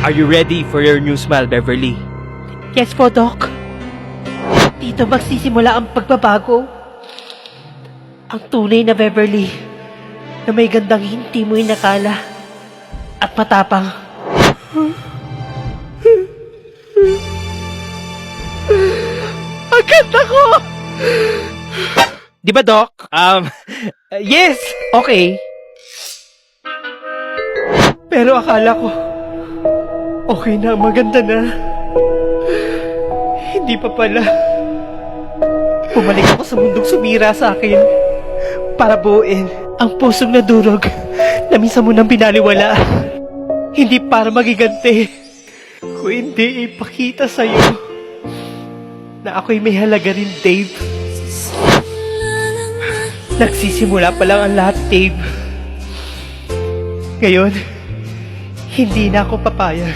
Are you ready for your new smile, Beverly? Yes po, Doc. Dito magsisimula ang pagbabago. Ang tunay na Beverly na may gandang hindi mo'y nakala at matapang. Ang ganda ko! Di ba, Doc? Yes! Okay. Pero akala ko, okay na, maganda na. Hindi pa pala. Bumalik ako sa mundong sumira sa akin para buuin ang pusong nadurog na minsan mo nang binaliwala. Hindi para magiganti, kung hindi ipakita sa'yo na ako'y may halaga rin, Dave. Nagsisimula pa lang ang lahat, Dave. Ngayon, hindi na ako papayag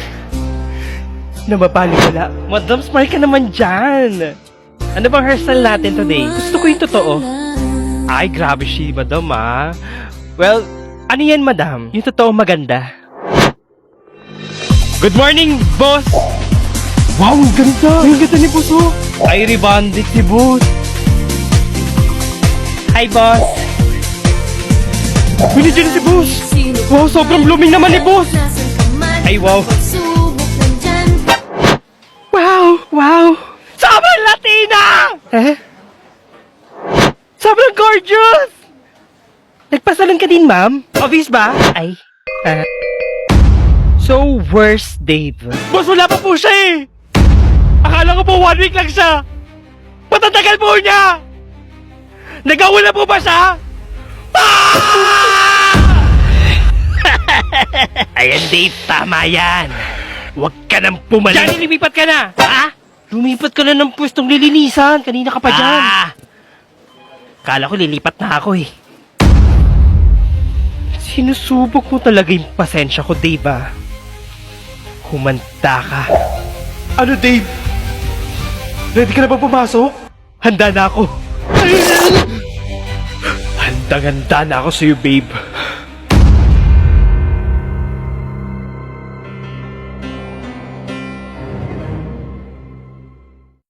na mapaliwala. Madam, smart ka naman dyan. Ano bang hairstyle natin today? Gusto ko yung totoo. Ay, grabe si Madam, ah. Well, ano yan, Madam? Yung totoo maganda. Good morning, boss! Wow, ang ganda! Ang ganda ni Puso! Ay, rebonded si boss. Hi, boss! Binidyan si Boss! Wow, sobrang blooming naman ni Boss! Ay, wow. Wow! Wow! Sobrang Latina! Eh? Sobrang gorgeous! Nagpasalon ka din, ma'am? Obvious ba? Ay. So, where's Dave? Boss, wala pa po siya eh! Akala ko po 1 week lang siya! Patatagal po niya! Nagawala po ba siya? Ayan, Dave, tama yan. Huwag ka nang pumalit. Diyan, lumipat ka na! Ha? Lumipat ka na ng pwestong lilinisan. Kanina ka pa dyan. Kala ko lilipat na ako eh. Sinusubok mo talaga yung pasensya ko, Dave, ah. Humanda ka. Ano, Dave? Ready ka na ba pumasok? Handa na ako. Handang-handa na ako sa'yo, babe.